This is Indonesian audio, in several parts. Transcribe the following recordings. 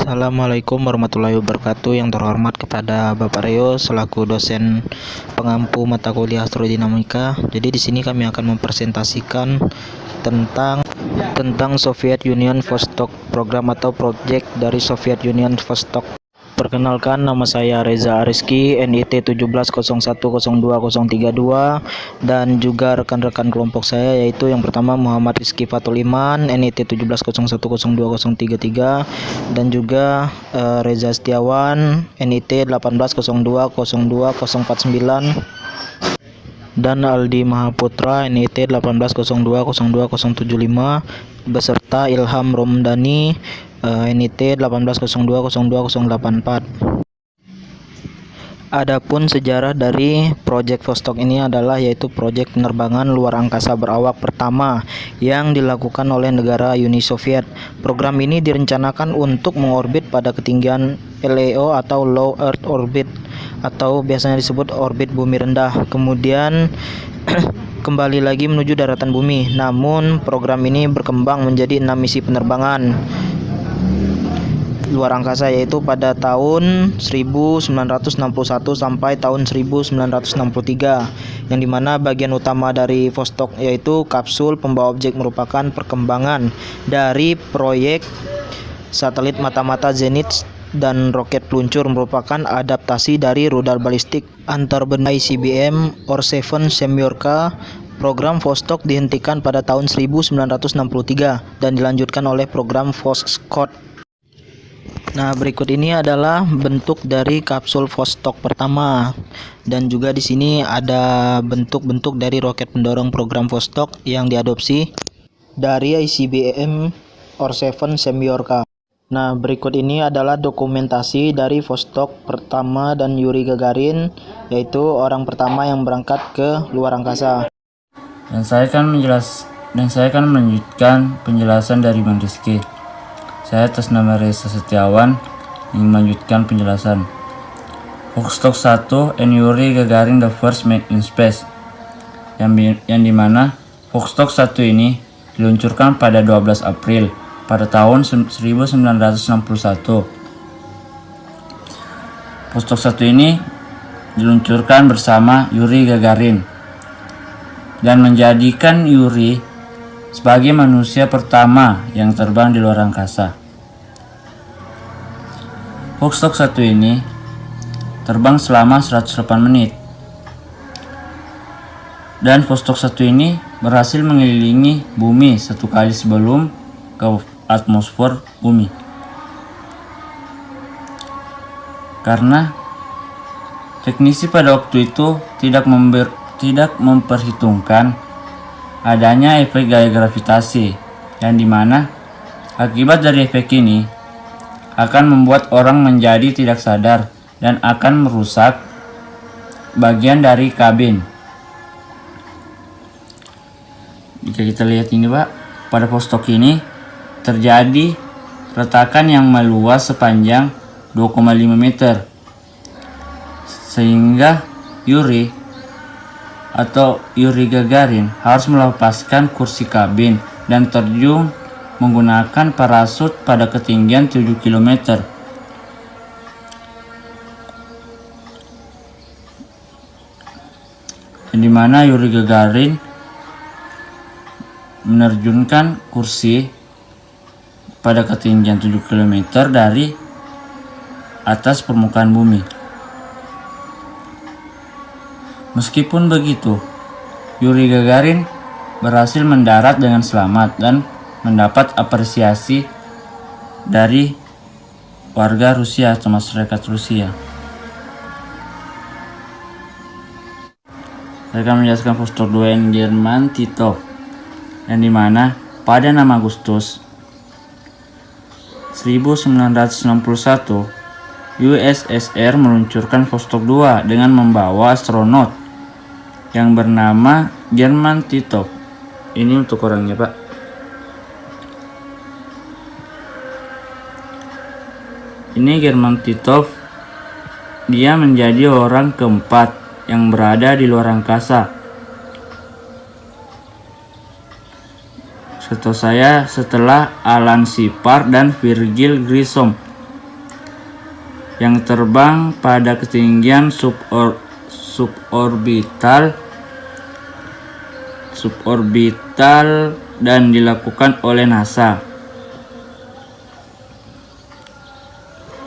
Assalamualaikum warahmatullahi wabarakatuh. Yang terhormat kepada Bapak Reo selaku dosen pengampu mata kuliah astrodinamika. Jadi di sini kami akan mempresentasikan tentang Soviet Union Vostok, program atau project dari Soviet Union Vostok. Perkenalkan, nama saya Reza Ariski, NIT 1701020032, dan juga rekan-rekan kelompok saya yaitu yang pertama Muhammad Rizky Fatul Iman, NIT 1701020033, dan juga Reza Setiawan, NIT 1802020049, dan Aldi Mahaputra, NIT 1802020075, beserta Ilham Romdani, NIT 1802020084. Adapun sejarah dari proyek Vostok ini adalah yaitu proyek penerbangan luar angkasa berawak pertama yang dilakukan oleh negara Uni Soviet. Program ini direncanakan untuk mengorbit pada ketinggian LEO atau Low Earth Orbit, atau biasanya disebut orbit bumi rendah, kemudian kembali lagi menuju daratan bumi. Namun program ini berkembang menjadi 6 misi penerbangan luar angkasa, yaitu pada tahun 1961 sampai tahun 1963, yang dimana bagian utama dari Vostok yaitu kapsul pembawa objek merupakan perkembangan dari proyek satelit mata-mata Zenit, dan roket peluncur merupakan adaptasi dari rudal balistik antar benua ICBM Or-7 Semyorka. Program Vostok dihentikan pada tahun 1963 dan dilanjutkan oleh program Voskhod. Nah, berikut ini adalah bentuk dari kapsul Vostok pertama, dan juga di sini ada bentuk-bentuk dari roket pendorong program Vostok yang diadopsi dari ICBM Or-7 Semyorka. Nah, berikut ini adalah dokumentasi dari Vostok pertama dan Yuri Gagarin, yaitu orang pertama yang berangkat ke luar angkasa. Dan saya akan melanjutkan penjelasan dari Bang Rizky. Saya atas nama Reza Setiawan ingin melanjutkan penjelasan. Vostok 1 and Yuri Gagarin the first man in space. Yang dimana Vostok 1 ini diluncurkan pada 12 April pada tahun 1961. Vostok 1 ini diluncurkan bersama Yuri Gagarin dan menjadikan Yuri sebagai manusia pertama yang terbang di luar angkasa. Vostok 1 ini terbang selama 108 menit. Dan Vostok 1 ini berhasil mengelilingi bumi satu kali sebelum ke atmosfer bumi. Karena teknisi pada waktu itu tidak memperhitungkan adanya efek gaya gravitasi, yang dimana akibat dari efek ini akan membuat orang menjadi tidak sadar dan akan merusak bagian dari kabin. Jika kita lihat ini Pak, pada Vostok ini terjadi retakan yang meluas sepanjang 2,5 meter, sehingga Yuri Gagarin harus melepaskan kursi kabin dan terjun menggunakan parasut pada ketinggian 7 km. Di mana Yuri Gagarin menerjunkan kursi pada ketinggian 7 km dari atas permukaan bumi. Meskipun begitu, Yuri Gagarin berhasil mendarat dengan selamat dan mendapat apresiasi dari warga Rusia atau masyarakat Rusia. Saya akan menjelaskan Vostok 2 yang German Titov, yang dimana pada 6 Agustus 1961 USSR meluncurkan Vostok 2 dengan membawa astronot yang bernama German Titov. Ini untuk orangnya Pak. Ini German Titov, dia menjadi orang keempat yang berada di luar angkasa. Setahu saya setelah Alan Shepard dan Virgil Grissom yang terbang pada ketinggian suborbital dan dilakukan oleh NASA.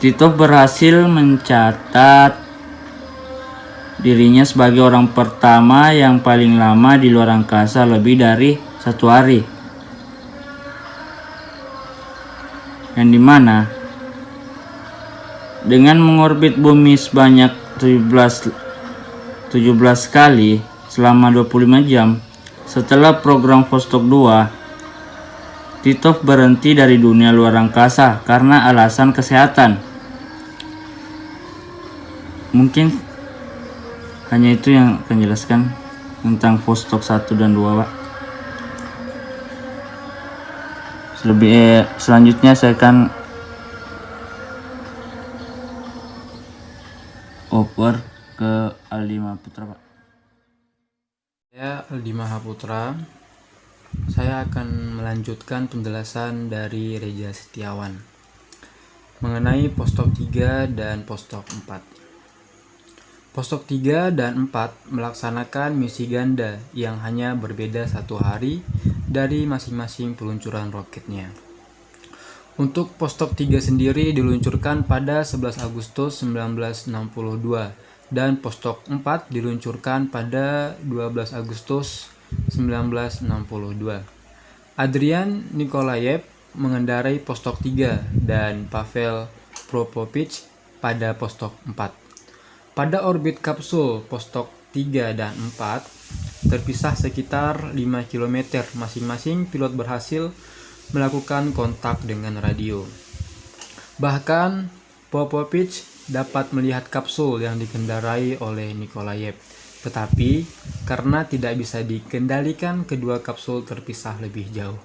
Titov berhasil mencatat dirinya sebagai orang pertama yang paling lama di luar angkasa lebih dari 1 hari, yang dimana dengan mengorbit bumi sebanyak 17 kali selama 25 jam setelah program Vostok 2, Titov berhenti dari dunia luar angkasa karena alasan kesehatan. Mungkin hanya itu yang akan jelaskan tentang Vostok 1 dan 2, Pak. Selanjutnya saya akan over ke Aldi Mahaputra, Pak. Saya Aldi Mahaputra. Saya akan melanjutkan penjelasan dari Reza Setiawan mengenai Vostok 3 dan Vostok 4. Vostok 3 dan 4 melaksanakan misi ganda yang hanya berbeda 1 hari dari masing-masing peluncuran roketnya. Untuk Vostok 3 sendiri diluncurkan pada 11 Agustus 1962 dan Vostok 4 diluncurkan pada 12 Agustus 1962. Adrian Nikolayev mengendarai Vostok 3 dan Pavel Propovich pada Vostok 4. Pada orbit kapsul Vostok 3 dan 4 terpisah sekitar 5 km, masing-masing pilot berhasil melakukan kontak dengan radio. Bahkan Popovich dapat melihat kapsul yang dikendarai oleh Nikolayev, tetapi karena tidak bisa dikendalikan, kedua kapsul terpisah lebih jauh.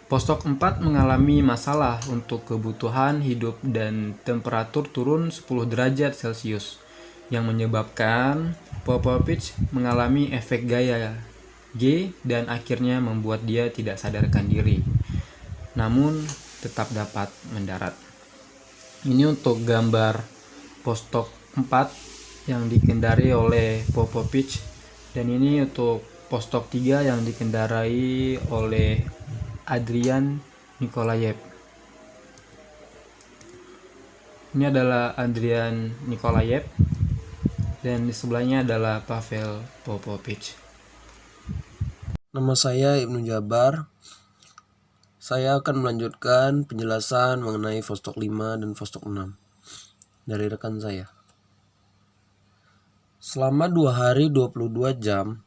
Vostok 4 mengalami masalah untuk kebutuhan hidup dan temperatur turun 10 derajat Celcius, yang menyebabkan Popovich mengalami efek gaya G dan akhirnya membuat dia tidak sadarkan diri, namun tetap dapat mendarat. Ini untuk gambar Vostok 4 yang dikendarai oleh Popovich, dan ini untuk Vostok 3 yang dikendarai oleh Adrian Nikolayev. Ini adalah Adrian Nikolayev dan di sebelahnya adalah Pavel Popovich. Nama saya Ibnu Jabar. Saya akan melanjutkan penjelasan mengenai Vostok 5 dan Vostok 6 dari rekan saya. Selama 2 hari 22 jam,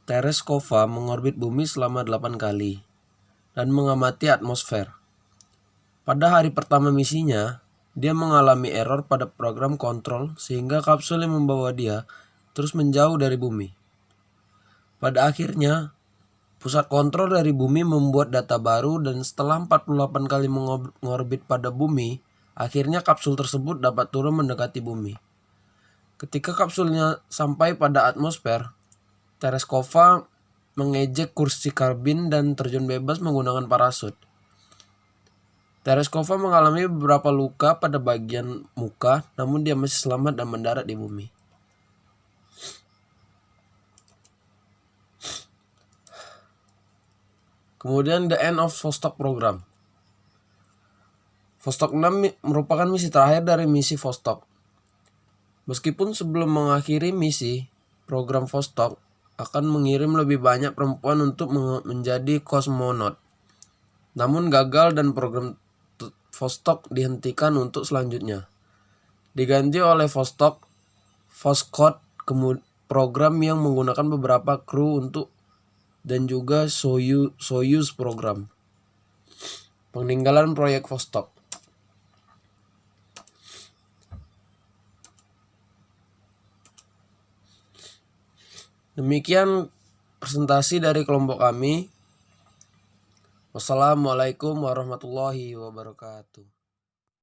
Tereskova mengorbit bumi selama 8 kali dan mengamati atmosfer. Pada hari pertama misinya, dia mengalami error pada program kontrol sehingga kapsul yang membawa dia terus menjauh dari bumi. Pada akhirnya, pusat kontrol dari bumi membuat data baru dan setelah 48 kali mengorbit pada bumi, akhirnya kapsul tersebut dapat turun mendekati bumi. Ketika kapsulnya sampai pada atmosfer, Tereskova mengejek kursi karbin dan terjun bebas menggunakan parasut. Tereskova mengalami beberapa luka pada bagian muka, namun dia masih selamat dan mendarat di bumi. Kemudian the end of Vostok program. Vostok 6 merupakan misi terakhir dari misi Vostok. Meskipun sebelum mengakhiri misi, program Vostok akan mengirim lebih banyak perempuan untuk menjadi kosmonot. Namun gagal dan program Vostok dihentikan untuk selanjutnya. Diganti oleh Vostok Voskhod, program yang menggunakan beberapa kru untuk dan juga Soyuz program. Peninggalan proyek Vostok. Demikian presentasi dari kelompok kami. Wassalamualaikum warahmatullahi wabarakatuh.